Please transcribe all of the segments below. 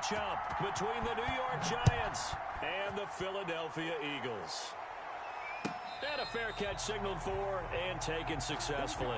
matchup between the New York Giants and the Philadelphia Eagles. And a fair catch signaled for and taken successfully.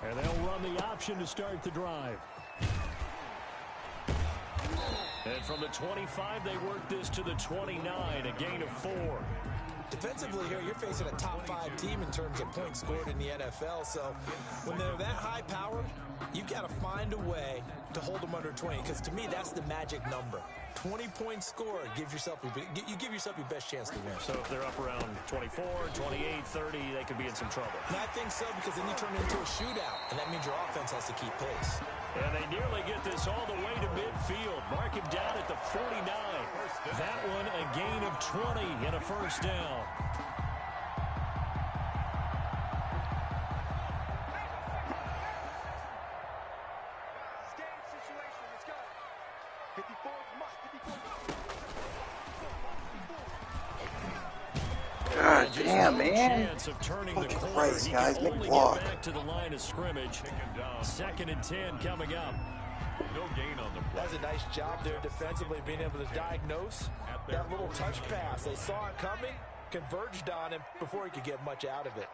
And they'll run the option to start the drive. And from the 25, they work this to the 29, a gain of 4. Defensively here, you're facing a top-5 team in terms of points scored in the NFL. So when they're that high-powered, you've got to find a way to hold them under 20. Because to me, that's the magic number. 20 points scored, you give yourself your best chance to win. So if they're up around 24, 28, 30, they could be in some trouble. And I think so, because then you turn it into a shootout, and that means your offense has to keep pace. And they nearly get this all the way to midfield. Mark him down at the 49. That one a gain of 20 and a first down. God damn, man. Fucking Christ, guys, make a block. Back to the line of scrimmage. 2nd and 10 coming up. No gain on the play. That's a nice job there defensively, being able to diagnose that little touch pass. They saw it coming, converged on him before he could get much out of it.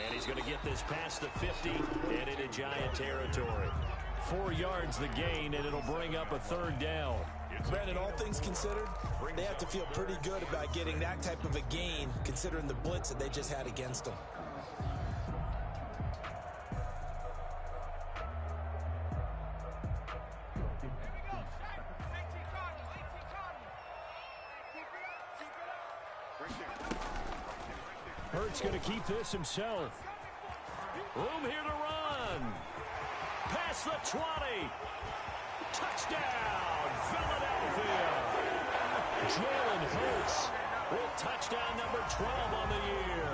And he's going to get this past the 50 and into Giant territory. 4 yards the gain, and it'll bring up a 3rd down. Brandon, all things considered, they have to feel pretty good about getting that type of a gain, considering the blitz that they just had against them. Hurts going to keep this himself. Room here to run. Past the 20. Touchdown, Philadelphia. Jalen Hurts with touchdown number 12 on the year.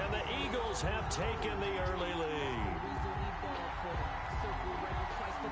And the Eagles have taken the early lead.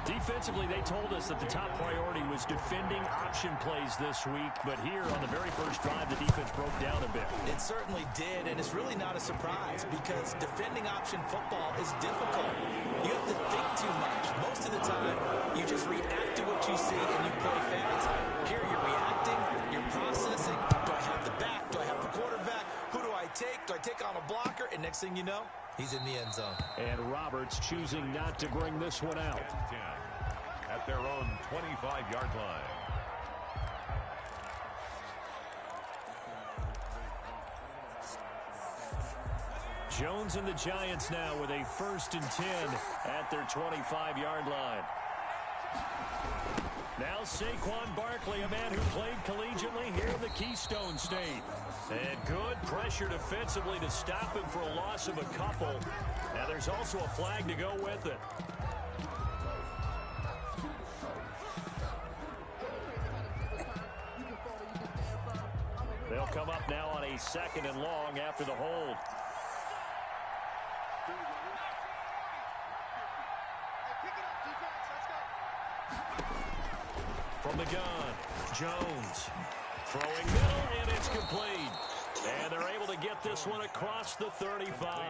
Defensively, they told us that the top priority was defending option plays this week. But here on the very first drive, the defense broke down a bit. It certainly did, and it's really not a surprise because defending option football is difficult. You have to think too much. Most of the time, you just react to what you see and you play fast. Here you're reacting, you're processing. Do I have the back? Do I have the quarterback? Who do I take? Do I take on a blocker? And next thing you know, he's in the end zone. And Roberts choosing not to bring this one out. At their own 25-yard line. Jones and the Giants now with a 1st and 10 at their 25-yard line. Now Saquon Barkley, a man who played collegiately here in the Keystone State. And good pressure defensively to stop him for a loss of a couple. Now there's also a flag to go with it. They'll come up now on a 2nd and long after the hold. From the gun, Jones throwing middle, and it's complete. And they're able to get this one across the 35.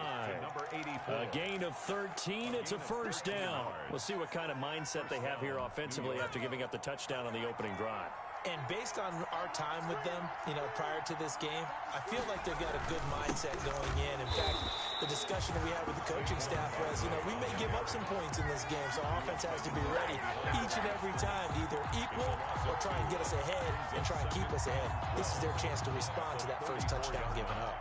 A gain of 13. It's a first down. We'll see what kind of mindset they have here offensively after giving up the touchdown on the opening drive. And based on our time with them, prior to this game, I feel like they've got a good mindset going in. In fact, the discussion that we had with the coaching staff was, we may give up some points in this game, so our offense has to be ready each and every time to either equal or try and get us ahead and try and keep us ahead. This is their chance to respond to that first touchdown given up.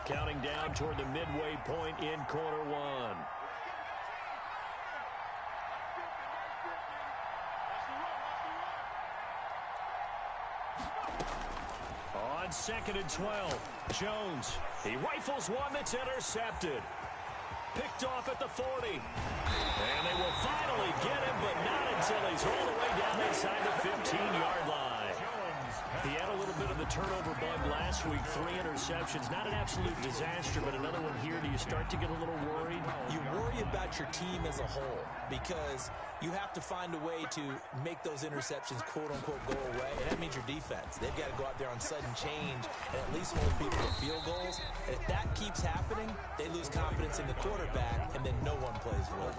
Counting down toward the midway point in quarter one. On 2nd and 12, Jones. He rifles one that's intercepted. Picked off at the 40. And they will finally get him, but not until he's all the way down inside the 15-yard line. He had a little bit of the turnover bug last week, 3 interceptions. Not an absolute disaster, but another one here. Do you start to get a little worried? You worry about your team as a whole because you have to find a way to make those interceptions, quote-unquote, go away. And that means your defense. They've got to go out there on sudden change and at least hold people to field goals. And if that keeps happening, they lose confidence in the quarterback, and then no one plays well.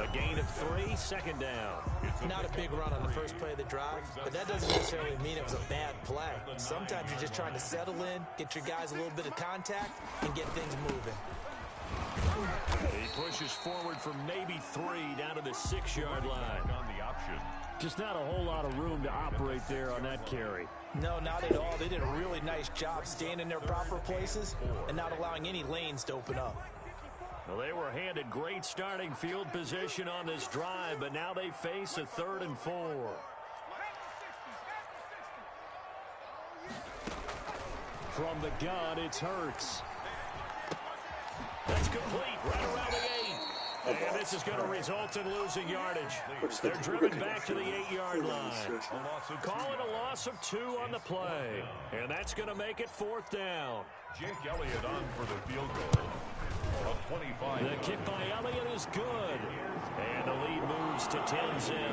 A gain of 3, 2nd down. Not a big run on the first play of the drive, but that doesn't necessarily mean it was a bad play. Sometimes you're just trying to settle in, get your guys a little bit of contact, and get things moving. He pushes forward for maybe 3 down to the 6-yard line. On the option. Just not a whole lot of room to operate there on that carry. No, not at all. They did a really nice job staying in their proper places and not allowing any lanes to open up. Well, they were handed great starting field position on this drive, but now they face a 3rd and 4. From the gun, it's Hurts. That's complete right around the 8. And this is going to result in losing yardage. They're driven back to the 8-yard line. Call it a loss of 2 on the play. And that's going to make it 4th down. Jake Elliott on for the field goal. The kick by Elliott is good. And the lead moves to 10-0. They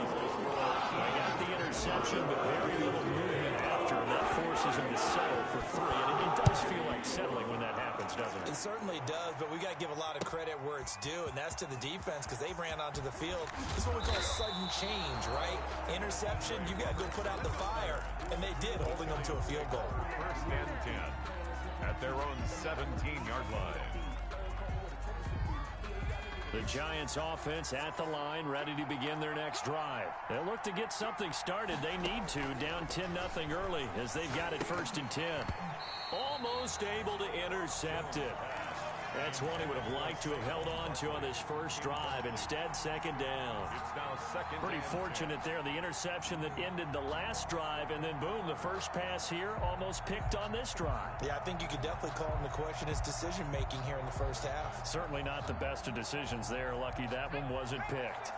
got the interception, but very little movement after. That forces him to settle for 3. And it does feel like settling when that happens, doesn't it? It certainly does, but we got to give a lot of credit where it's due, and that's to the defense because they ran onto the field. This is what we call sudden change, right? Interception, you got to go put out the fire, and they did, holding them to a field goal. 1st and 10 at their own 17-yard line. The Giants offense at the line, ready to begin their next drive. They'll look to get something started. They need to, down 10-0 early as they've got it 1st and 10. Almost able to intercept it. That's one he would have liked to have held on to on this first drive. Instead, 2nd down. It's now 2nd. Pretty fortunate there. The interception that ended the last drive, and then boom, the first pass here almost picked on this drive. Yeah, I think you could definitely call him to question his decision-making here in the first half. Certainly not the best of decisions there. Lucky that one wasn't picked.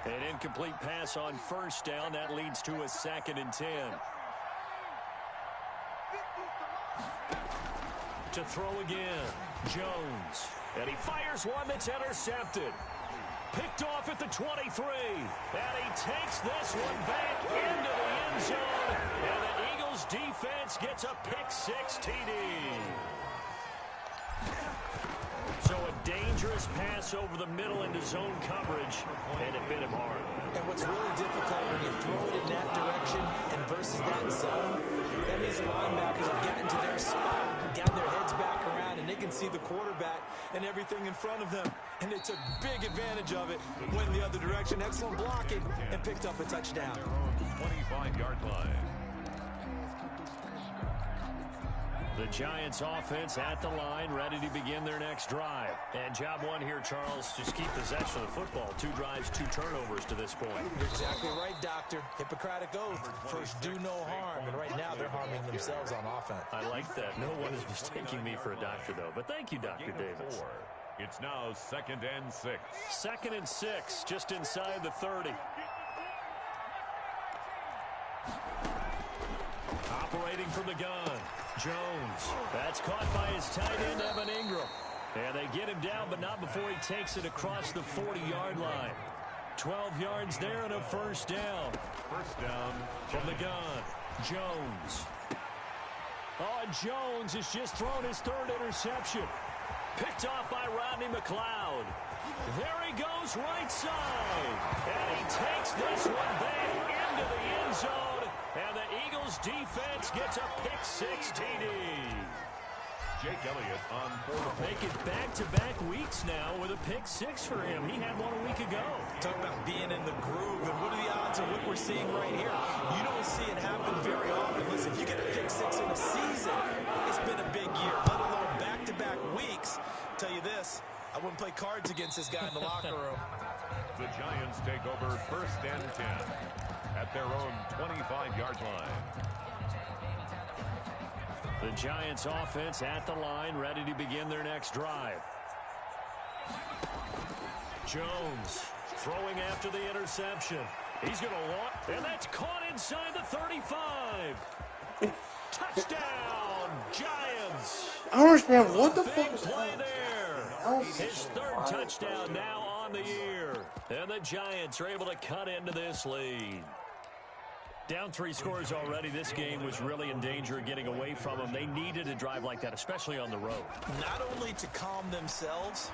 An incomplete pass on 1st down. That leads to a 2nd and 10. To throw again, Jones. And he fires one that's intercepted. Picked off at the 23. And he takes this one back into the end zone. And the Eagles defense gets a pick-6 TD. So a dangerous pass over the middle into zone coverage, and it bit him hard. And what's really difficult when you throw it in that direction and versus that zone, that means the linebackers have gotten to their spot, gotten their heads back around, and they can see the quarterback and everything in front of them. And they took big advantage of it, went the other direction, excellent blocking, and picked up a touchdown. 25-yard line. The Giants offense at the line, ready to begin their next drive. And job one here, Charles, just keep possession of the football. 2 drives, 2 turnovers to this point. You're exactly right, Doctor. Hippocratic oath. First, do no harm. And right now, they're harming themselves on offense. I like that. No one is mistaking me for a doctor, though. But thank you, Dr. Davis. It's now 2nd and 6. 2nd and 6, just inside the 30. Operating from the gun, Jones. That's caught by his tight end, Evan Ingram. And they get him down, but not before he takes it across the 40-yard line. 12 yards there and a 1st down. 1st down from the gun, Jones. Oh, and Jones has just thrown his 3rd interception. Picked off by Rodney McLeod. There he goes right side. And he takes this one back into the end zone. And the Eagles defense gets a pick-6 TD. Jake Elliott on 4. Make it back-to-back weeks now with a pick-6 for him. He had one a week ago. Talk about being in the groove, and what are the odds of what we're seeing right here? You don't see it happen very often. Listen, you get a pick-6 in a season, it's been a big year, let alone back confidence this guy in the locker room. The Giants take over 1st and 10 at their own 25-yard line. The Giants offense at the line, ready to begin their next drive. Jones throwing after the interception. He's going to walk, and that's caught inside the 35. Touchdown, Giants. I don't understand what the fuck is play going there. on. His 3rd touchdown now on the year. And the Giants are able to cut into this lead. Down 3 scores already. This game was really in danger of getting away from them. They needed a drive like that, especially on the road. Not only to calm themselves,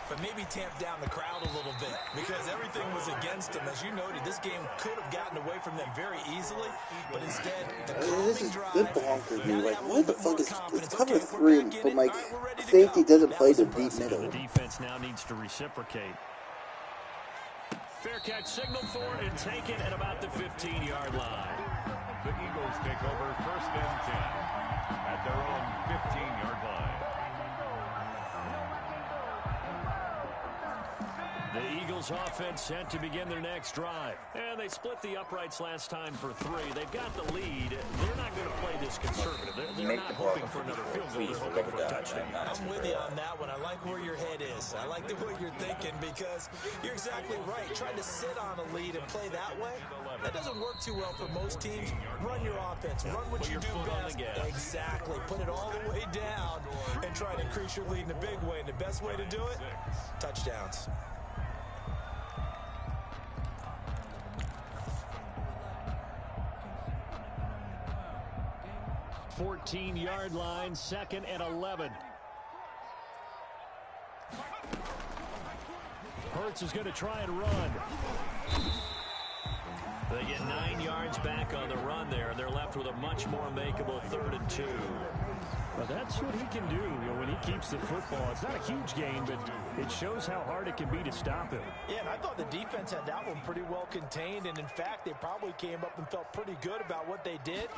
but maybe tamp down the crowd a little bit, because everything was against them. As you noted, this game could have gotten away from them very easily, but instead, the calming drive. This bonkers me. Like, what the fuck is it's cover 3, but like safety doesn't play the deep middle. The defense now needs to reciprocate. Fair catch signal for it and take it at about the 15-yard line. The Eagles take over 1st and 10 at their own 15-yard line. The Eagles offense set to begin their next drive. And they split the uprights last time for 3. They've got the lead. They're not going to play this conservative. They're not hoping for another field goal. They're hoping for a touchdown. I'm with you on that one. I like where your head is. I like the way you're thinking, because you're exactly right. Trying to sit on a lead and play that way, that doesn't work too well for most teams. Run your offense. Run what you do best. Exactly. Put it all the way down and try to increase your lead in a big way. And the best way to do it, touchdowns. 14-yard line, 2nd and 11. Hurts is going to try and run. They get 9 yards back on the run there, and they're left with a much more makeable 3rd and 2. Well, that's what he can do, when he keeps the football. It's not a huge gain, but it shows how hard it can be to stop him. Yeah, and I thought the defense had that one pretty well contained, and in fact, they probably came up and felt pretty good about what they did.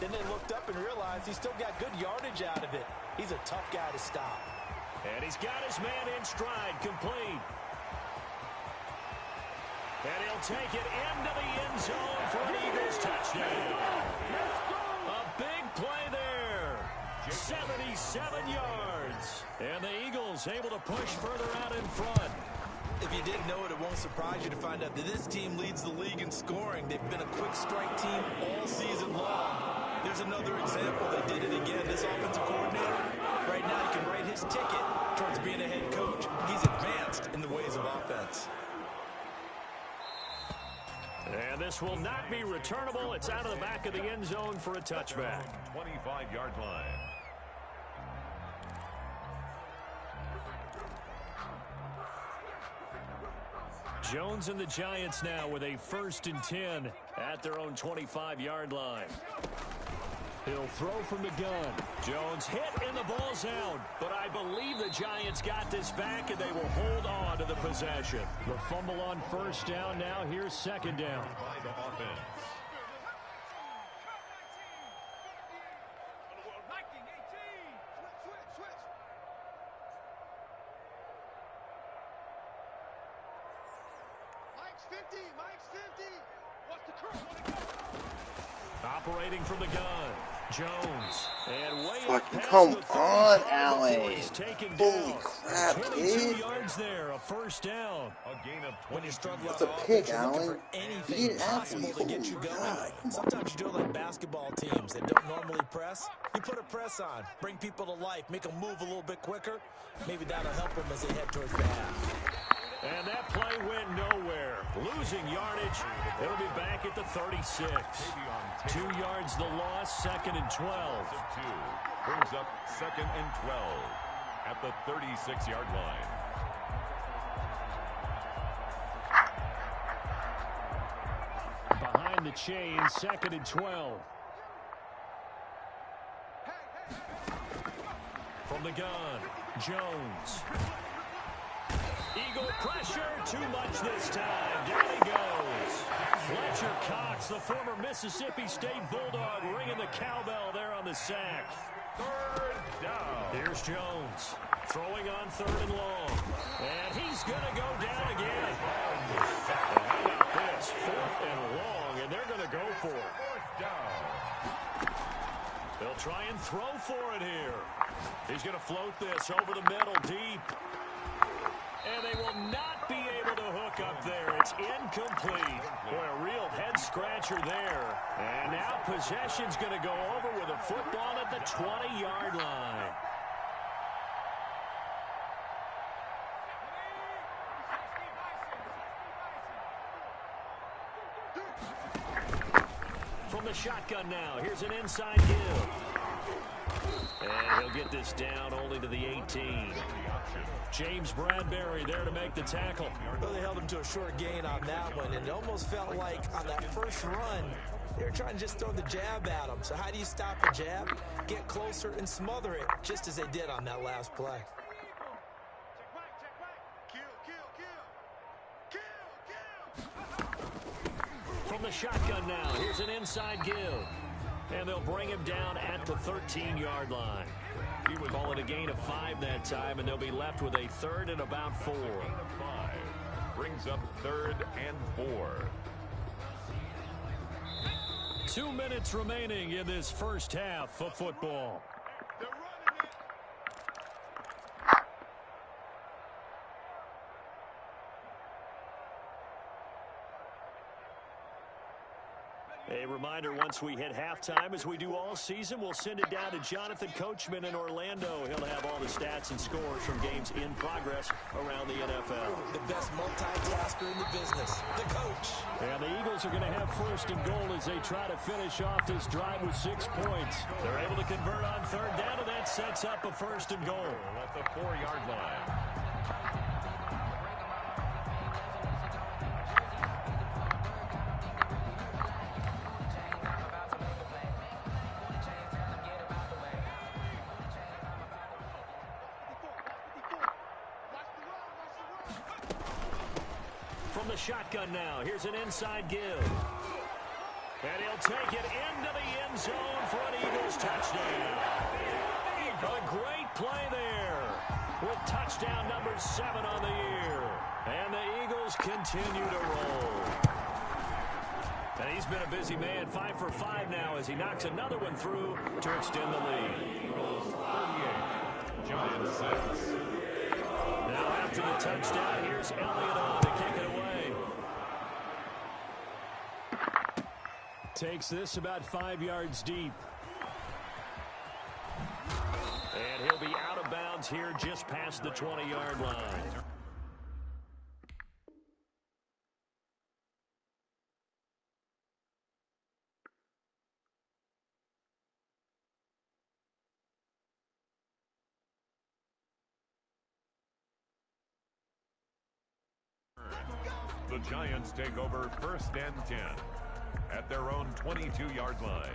Then they looked up and realized he still got good yardage out of it. He's a tough guy to stop. And he's got his man in stride, complete. And he'll take it into the end zone for an Eagles touchdown. A big play there. 77 yards. And the Eagles able to push further out in front. If you didn't know it, it won't surprise you to find out that this team leads the league in scoring. They've been a quick strike team all season long. There's another example. They did it again. This offensive coordinator, right now, he can write his ticket towards being a head coach. He's advanced in the ways of offense. And this will not be returnable. It's out of the back of the end zone for a touchback. 25-yard line. Jones and the Giants now with a 1st and 10 at their own 25-yard line. He'll throw from the gun. Jones hit and the ball's out. But I believe the Giants got this back and they will hold on to the possession. The fumble on 1st down. Now here's 2nd down. By the offense. Operating from the gun. Jones. And way Fucking past come the 30 on, before Allen. he's taken Holy down. crap, 22 dude. yards there, a 1st down. A gain of 20. When you struggle That's on a offense, pick, you're looking Allen. for You anything didn't have possible to. to get you Oh, going. God. Sometimes you do it like basketball teams that don't normally press. You put a press on, bring people to life, make them move a little bit quicker. Maybe that'll help them as they head towards the half. And that play went nowhere. Losing yardage. It'll be back at the 36. 2 yards the loss, 2nd and 12. Brings up 2nd and 12 at the 36-yard line. Behind the chain, 2nd and 12. From the gun, Jones. Eagle pressure, too much this time. Down he goes. Fletcher Cox, the former Mississippi State Bulldog, ringing the cowbell there on the sack. Third down. Here's Jones throwing on 3rd and long. And he's going to go down again. How about this? 4th and long, and they're going to go for it. Fourth down. They'll try and throw for it here. He's going to float this over the middle deep. And they will not be able to hook up there. It's incomplete. Boy, a real head-scratcher there. And now possession's going to go over with a football at the 20-yard line. From the shotgun now, here's an inside give. And he'll get this down only to the 18. James Bradbury there to make the tackle. Well, they held him to a short gain on that one, and it almost felt like on that first run, they were trying to just throw the jab at him. So how do you stop a jab? Get closer and smother it, just as they did on that last play. From the shotgun now, here's an inside give. And they'll bring him down at the 13-yard line. He would call it a gain of 5 that time, and they'll be left with a 3rd and about 4. Gain of 5 brings up 3rd and 4. 2 minutes remaining in this first half of football. A reminder, once we hit halftime, as we do all season, we'll send it down to Jonathan Coachman in Orlando. He'll have all the stats and scores from games in progress around the NFL. The best multitasker in the business, the coach. And the Eagles are going to have 1st and goal as they try to finish off this drive with 6 points. They're able to convert on 3rd down, and that sets up a 1st and goal. At the 4-yard line. From the shotgun now, here's an inside give. And he'll take it into the end zone for an Eagles touchdown. A great play there with touchdown number 7 on the year. And the Eagles continue to roll. And he's been a busy man, 5 for 5 now as he knocks another one through to extend the lead. 38. Giants 6. Now after the touchdown, here's Elliott on to kick it away. Takes this about 5 yards deep. And he'll be out of bounds here just past the 20-yard line. The Giants take over 1st and 10 at their own 22-yard line.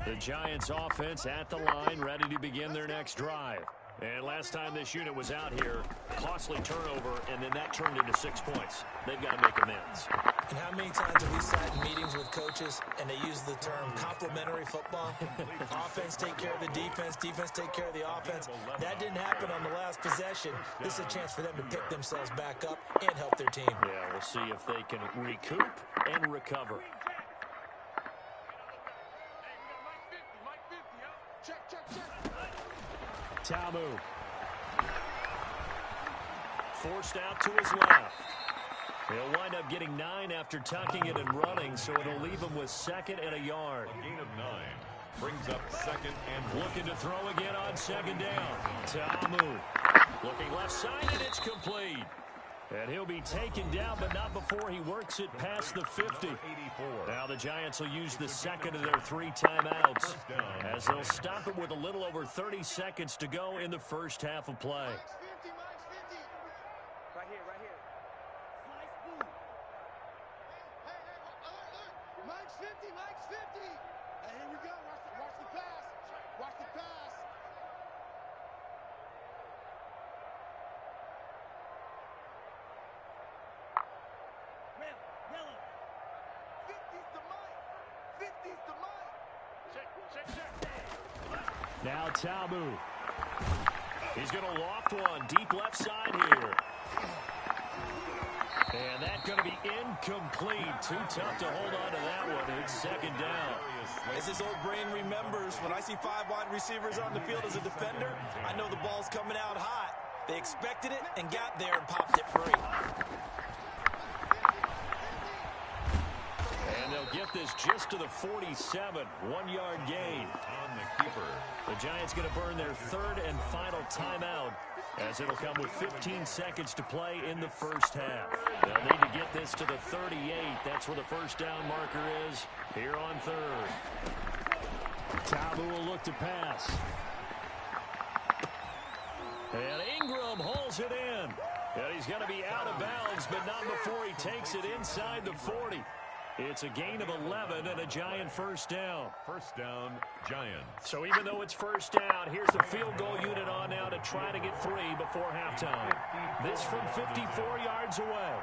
The Giants offense at the line, ready to begin their next drive. And last time this unit was out here, costly turnover, and then that turned into 6 points. They've got to make amends. And how many times have we sat in meetings with coaches and they use the term complementary football? Offense take care of the defense, defense take care of the offense. That didn't happen on the last possession. This is a chance for them to pick themselves back up and help their team. Yeah, we'll see if they can recoup and recover. Tamu. Forced out to his left. He'll wind up getting 9 after tucking it and running, so it'll leave him with 2nd and a yard. A gain of 9 brings up 2nd and looking to throw again on 2nd down. Tamu looking left side, and it's complete. And he'll be taken down, but not before he works it past the 50. 84. Now the Giants will use the 2nd of their 3 timeouts as they'll stop it with a little over 30 seconds to go in the first half of play. Right here, right here. Mike's 50, Mike's 50. Hey, here we go. Watch the pass. Watch the pass. Yellow. 50's to Mike. 50 Now Tabu. He's going to loft one deep left side here. And that's going to be incomplete. Too tough to hold on to that one. It's second down. As his old brain remembers, when I see 5 wide receivers on the field as a defender, I know the ball's coming out hot. They expected it and got there and popped it free. And they'll get this just to the 47. 1-yard gain. On the keeper. The Giants going to burn their third and final timeout, as it'll come with 15 seconds to play in the first half. They'll need to get this to the 38. That's where the first down marker is here on third. Tabu will look to pass. And Ingram hauls it in. And he's going to be out of bounds, but not before he takes it inside the 40. It's a gain of 11 and a Giant first down. First down, Giants. So even though it's first down, here's the field goal unit on now to try to get 3 before halftime. This from 54 yards away.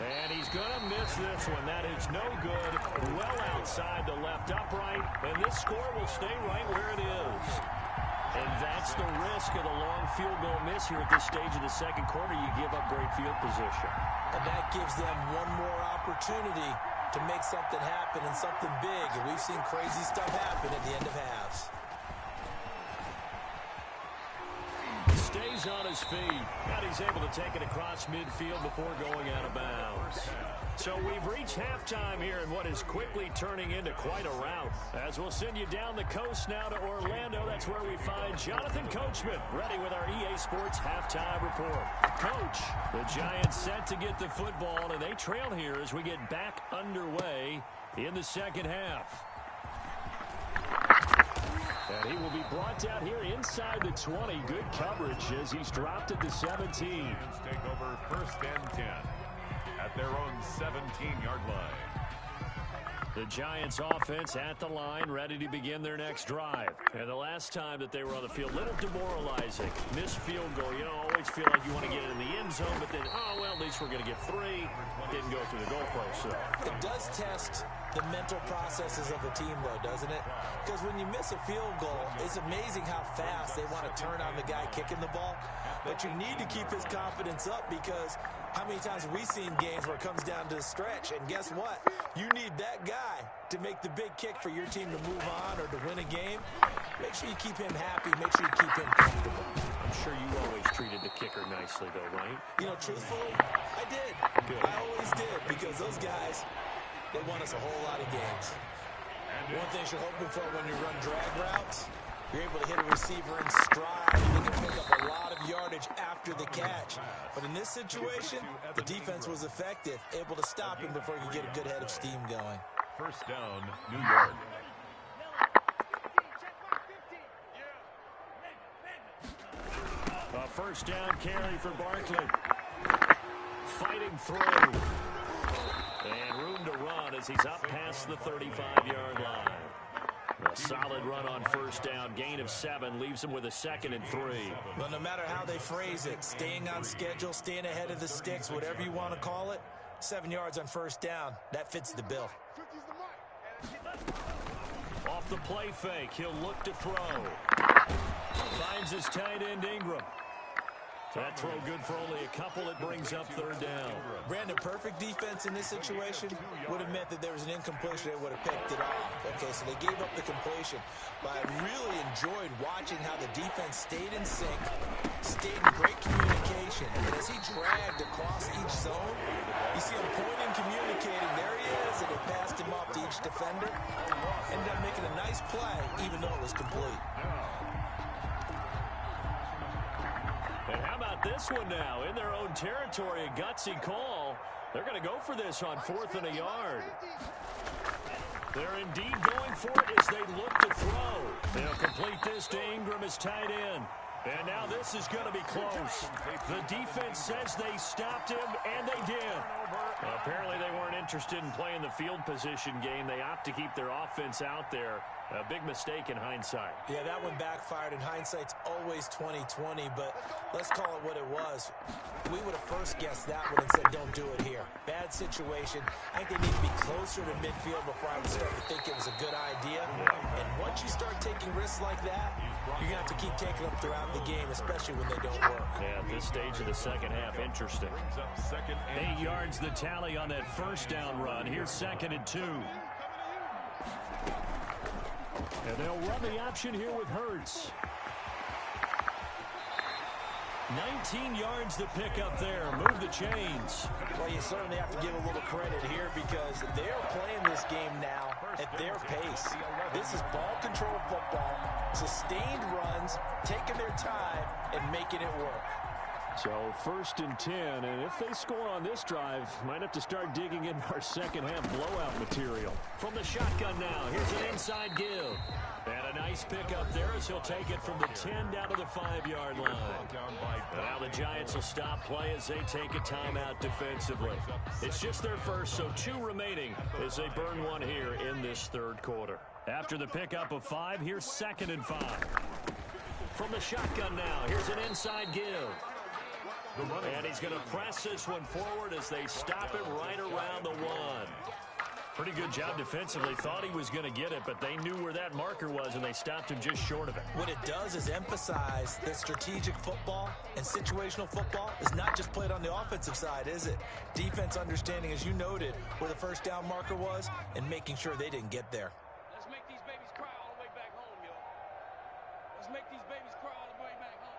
And he's going to miss this one. That is no good. Well outside the left upright. And this score will stay right where it is. And that's the risk of the long field goal miss here at this stage of the second quarter. You give up great field position. And that gives them one more opportunity to make something happen and something big. And we've seen crazy stuff happen at the end of halves. Stays on his feet. And he's able to take it across midfield before going out of bounds. So we've reached halftime here in what is quickly turning into quite a rout. As we'll send you down the coast now to Orlando, that's where we find Jonathan Coachman, ready with our EA Sports halftime report. Coach, the Giants set to get the football, and they trail here as we get back underway in the second half. And he will be brought down here inside the 20. Good coverage as he's dropped at the 17. Giants take over first and 10 at their own 17-yard line. The Giants offense at the line, ready to begin their next drive. And the last time that they were on the field, little demoralizing. Missed field goal. You know, always feel like you want to get it in the end zone, but then, oh, well, at least we're going to get 3. Didn't go through the goalpost, so. It does test the mental processes of the team, though, doesn't it? Because when you miss a field goal, it's amazing how fast they want to turn on the guy kicking the ball. But you need to keep his confidence up, because how many times have we seen games where it comes down to the stretch? And guess what? You need that guy to make the big kick for your team to move on or to win a game. Make sure you keep him happy. Make sure you keep him comfortable. I'm sure you always treated the kicker nicely, though, right? You know, truthfully, I did. Good. I always did, because those guys, they won us a whole lot of games. One thing you're hoping for when you run drag routes, you're able to hit a receiver in stride, and they can pick up a lot of yardage after the catch. But in this situation, the defense was effective, able to stop him before he could get a good head of steam going. First down, New York. A first down carry for Barkley. Fighting through. And room to run as he's up past the 35-yard line. A solid run on first down. Gain of 7 leaves him with a 2nd and 3. But no matter how they phrase it, staying on schedule, staying ahead of the sticks, whatever you want to call it, 7 yards on first down, that fits the bill. Off the play fake, he'll look to throw. Finds his tight end Ingram. That throw good for only a couple. It brings up third down. Brandon, perfect defense in this situation would have meant that there was an incompletion. They would have picked it off. Okay, so they gave up the completion. But I really enjoyed watching how the defense stayed in sync, stayed in great communication. And as he dragged across each zone, you see him pointing, communicating. There he is, and it passed him off to each defender. Ended up making a nice play, even though it was complete. And how about this one now? In their own territory, a gutsy call. They're going to go for this on 4th and a yard. They're indeed going for it as they look to throw. They'll complete this to Ingram as tight end. And now this is going to be close. The defense says they stopped him, and they did. Well, apparently they weren't interested in playing the field position game. They opt to keep their offense out there. A big mistake in hindsight. Yeah, that one backfired. In hindsight's always 20/20, but let's call it what it was. We would have first guessed that one and said, don't do it here. Bad situation. I think they need to be closer to midfield before I would start to think it was a good idea. And once you start taking risks like that, you're going to have to keep taking them throughout the game, especially when they don't work. Yeah, at this stage of the second half, interesting. 8 yards the tally on that first down run. Here's 2nd and 2. And they'll run the option here with Hurts. 19 yards to pick up there. Move the chains. Well, you certainly have to give a little credit here because they're playing this game now at their pace. This is ball control football, sustained runs, taking their time, and making it work. So 1st and 10, and if they score on this drive, might have to start digging in our second half blowout material. From the shotgun now, here's an inside give. And a nice pickup there as he'll take it from the 10 down to the 5-yard line. Now the Giants will stop play as they take a timeout defensively. It's just their first, so 2 remaining as they burn one here in this 3rd quarter. After the pickup of 5, here's 2nd and 5. From the shotgun now, here's an inside give. And he's going to press this one forward as they stop it right around the 1. Pretty good job defensively. Thought he was going to get it, but they knew where that marker was, and they stopped him just short of it. What it does is emphasize that strategic football and situational football is not just played on the offensive side, is it? Defense understanding, as you noted, where the first down marker was and making sure they didn't get there. Let's make these babies cry all the way back home, yo. Let's make these babies cry all the way back home.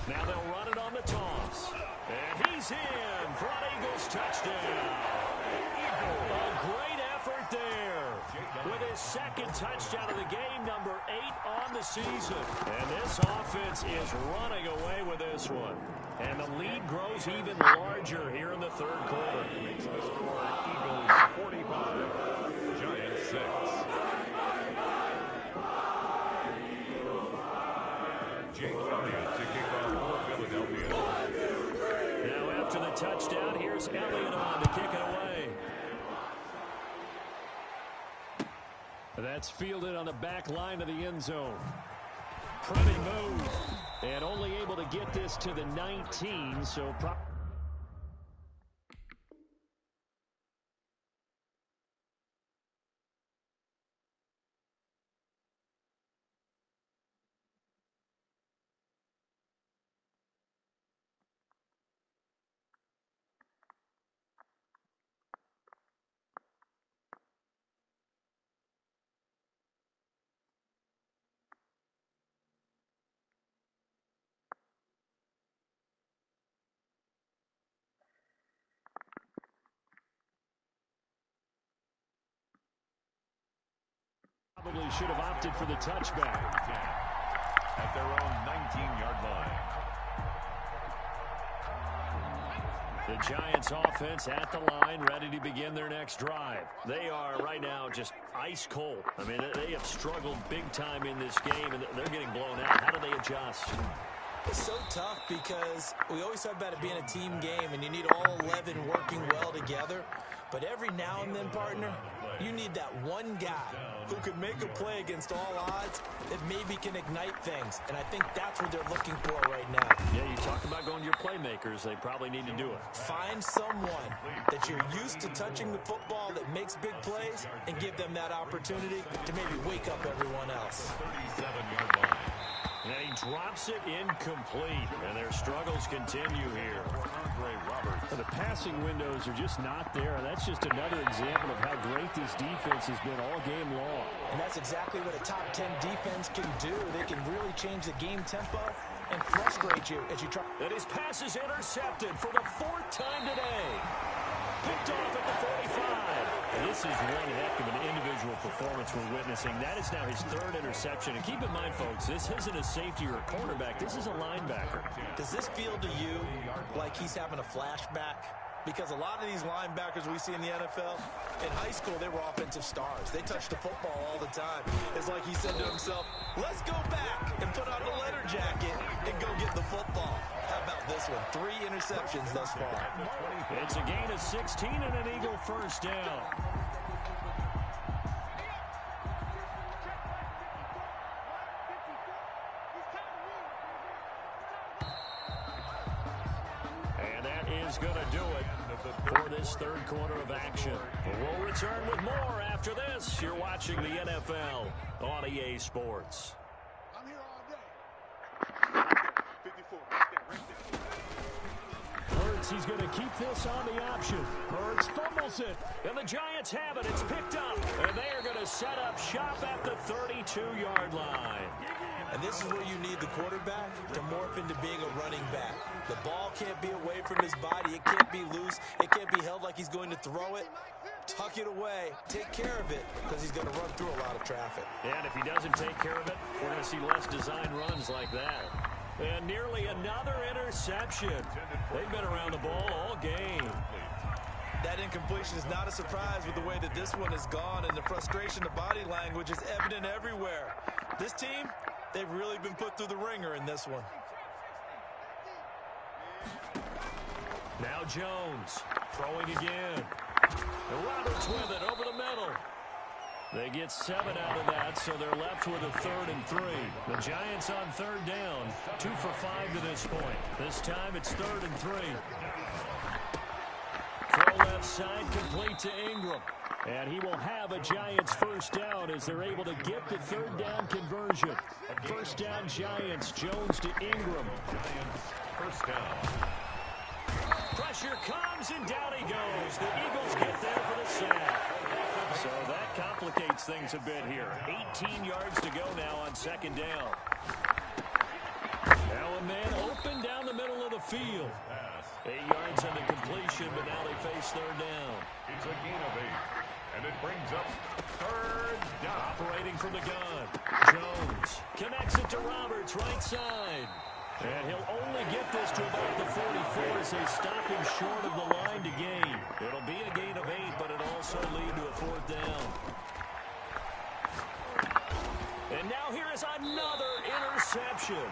Now they'll run it on the toss. And he's in for an Eagles touchdown. A great effort there. With his 2nd touchdown of the game, number 8 on the season. And this offense is running away with this one. And the lead grows even larger here in the 3rd quarter. Makes the score Eagles 45, Giants 6. Jake Elliott to kick off for Philadelphia. Now after the touchdown, here's Elliott on to kick it away. That's fielded on the back line of the end zone. Pretty move. And only able to get this to the 19, so probably should have opted for the touchback. At their own 19-yard line. The Giants offense at the line, ready to begin their next drive. They are right now just ice cold. I mean, they have struggled big time in this game, and they're getting blown out. How do they adjust? It's so tough because we always talk about it being a team game, and you need all 11 working well together. But every now and then, partner, you need that one guy who can make a play against all odds that maybe can ignite things. And I think that's what they're looking for right now. Yeah, you talk about going to your playmakers. They probably need to do it. Find someone that you're used to touching the football that makes big plays and give them that opportunity to maybe wake up everyone else. 37-yard line. And he drops it incomplete. And their struggles continue here. The passing windows are just not there. That's just another example of how great this defense has been all game long. And that's exactly what a top 10 defense can do. They can really change the game tempo and frustrate you as you try. And his pass is intercepted for the 4th time today. Picked off at the 45. And this is one heck of an individual performance we're witnessing. That is now his 3rd interception. And keep in mind, folks, this isn't a safety or a cornerback. This is a linebacker. Does this feel to you like he's having a flashback because a lot of these linebackers we see in the NFL, in high school, they were offensive stars. They touched the football all the time. It's like he said to himself, let's go back and put on the leather jacket and go get the football. How about this one? 3 interceptions thus far. It's a gain of 16 and an Eagle first down. Is going to do it for this third quarter of action. We'll return with more after this. You're watching the NFL on EA Sports. I'm here all day. 54. Hurts, he's going to keep this on the option. Hurts fumbles it, and the Giants have it. It's picked up, and they are going to set up shop at the 32-yard line. And this is where you need the quarterback to morph into being a running back. The ball can't be away from his body. It can't be loose. It can't be held like he's going to throw it. Tuck it away. Take care of it because he's going to run through a lot of traffic. And if he doesn't take care of it, we're going to see less design runs like that. And nearly another interception. They've been around the ball all game. That incompletion is not a surprise with the way that this one has gone, and the frustration, the body language is evident everywhere. This team, they've really been put through the ringer in this one. Now Jones throwing again. And Roberts with it over the middle. They get 7 out of that, so they're left with a 3rd and 3. The Giants on 3rd down, 2 for 5 to this point. This time it's 3rd and 3. Throw left side complete to Ingram. And he will have a Giants first down as they're able to get the 3rd down conversion. First down Giants, Jones to Ingram. Giants first down. Pressure comes and down he goes. The Eagles get there for the sack. So that complicates things a bit here. 18 yards to go now on 2nd down. Now a man open down the middle of the field. 8 yards on the completion, but now they face 3rd down. It's a gain of 8. And it brings up 3rd down. Operating from the gun. Jones connects it to Roberts, right side. And he'll only get this to about the 44 as they stop him short of the line to gain. It'll be a gain of 8, but it'll also lead to a 4th down. And now here is another interception.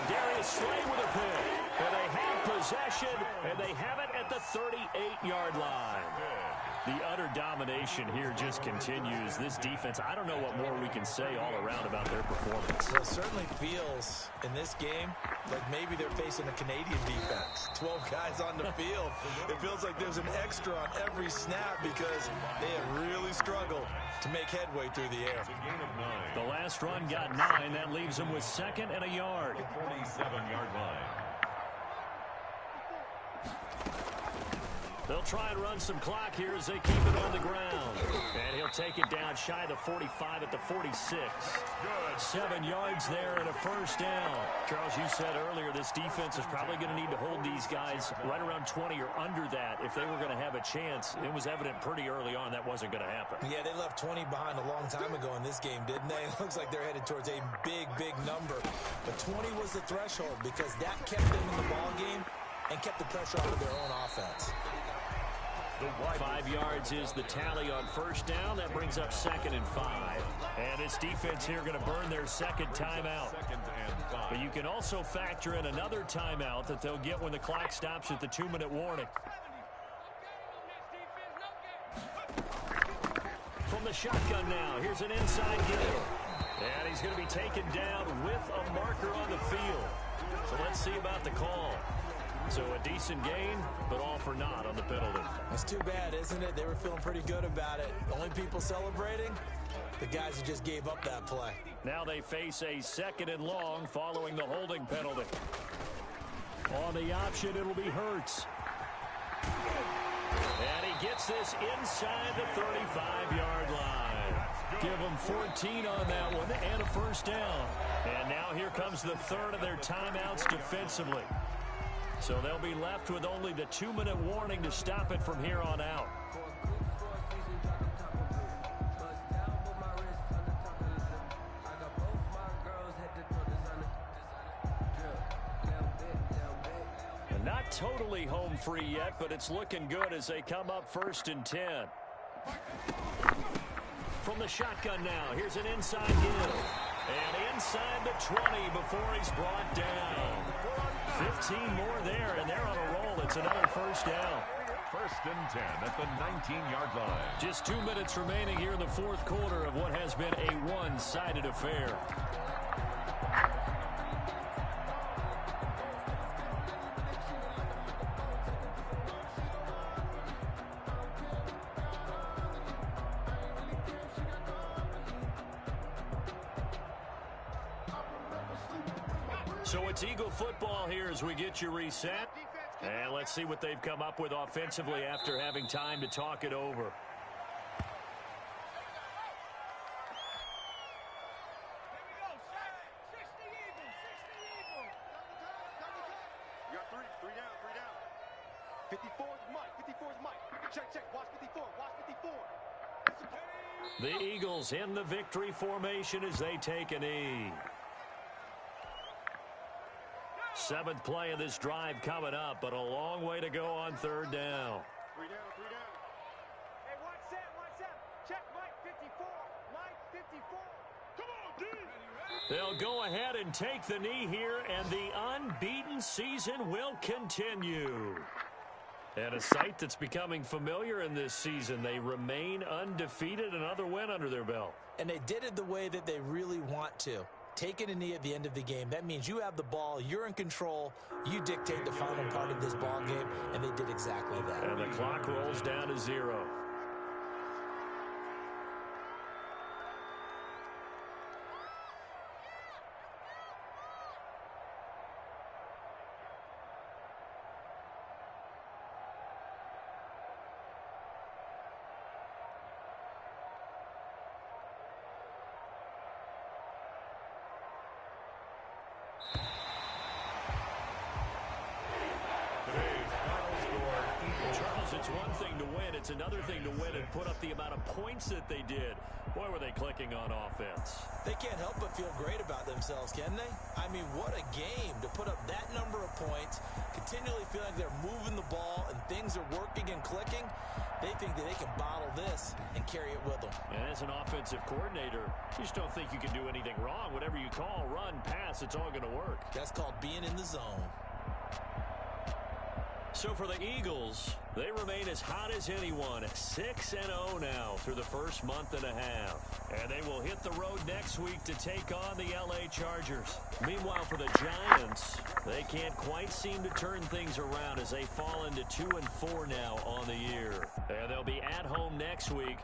Darius Slay with a pick. And they have possession, and they have it at the 38-yard line. The utter domination here just continues. This defense, I don't know what more we can say all around about their performance. Well, it certainly feels in this game like maybe they're facing a Canadian defense. 12 guys on the field. It feels like there's an extra on every snap because they have really struggled to make headway through the air. The last run got 9. That leaves them with 2nd and a yard. 47-yard line. They'll try and run some clock here as they keep it on the ground. And he'll take it down shy of the 45 at the 46. Good. 7 yards there and a first down. Charles, you said earlier this defense is probably going to need to hold these guys right around 20 or under that if they were going to have a chance. It was evident pretty early on that wasn't going to happen. Yeah, they left 20 behind a long time ago in this game, didn't they? It looks like they're headed towards a big, big number. But 20 was the threshold because that kept them in the ball game and kept the pressure off of their own offense. 5 yards is the tally on first down. That brings up 2nd and 5. And this defense here going to burn their 2nd timeout. But you can also factor in another timeout that they'll get when the clock stops at the 2-minute warning. From the shotgun now, here's an inside gill. And he's going to be taken down with a marker on the field. So let's see about the call. So a decent gain, but all for naught on the penalty. That's too bad, isn't it? They were feeling pretty good about it. The only people celebrating, the guys who just gave up that play. Now they face a 2nd and long following the holding penalty. On the option, it'll be Hurts. And he gets this inside the 35-yard line. Give them 14 on that one and a first down. And now here comes the 3rd of their timeouts defensively. So they'll be left with only the 2-minute warning to stop it from here on out. And not totally home free yet, but it's looking good as they come up 1st and 10. From the shotgun now, here's an inside give. And inside the 20 before he's brought down. 15 more there, and they're on a roll. It's another 1st down. 1st and 10 at the 19-yard line. Just 2 minutes remaining here in the 4th quarter of what has been a one-sided affair. So it's Eagle football here as we get you reset. And let's see what they've come up with offensively after having time to talk it over. You got three down. 54 is Mike. 54 is Mike. Check. Watch 54. Watch 54. The Eagles in the victory formation as they take a knee. 7th play of this drive coming up, but a long way to go on 3rd down. 3 down. Hey, watch Sam. Check Mike 54. Mike 54. Come on, D. They'll go ahead and take the knee here, and the unbeaten season will continue. And a sight that's becoming familiar in this season. They remain undefeated, another win under their belt. And they did it the way that they really want to. Taking a knee at the end of the game. That means you have the ball, you're in control, you dictate the final part of this ball game, and they did exactly that. And the clock rolls down to 0. It's one thing to win. It's another thing to win and put up the amount of points that they did. Boy, were they clicking on offense. They can't help but feel great about themselves, can they? I mean, what a game to put up that number of points, continually feeling they're moving the ball and things are working and clicking. They think that they can bottle this and carry it with them. And as an offensive coordinator, you just don't think you can do anything wrong. Whatever you call, run, pass, it's all going to work. That's called being in the zone. So for the Eagles, they remain as hot as anyone at 6-0 now through the first month and a half. And they will hit the road next week to take on the LA Chargers. Meanwhile, for the Giants, they can't quite seem to turn things around as they fall into 2-4 now on the year. And they'll be at home next week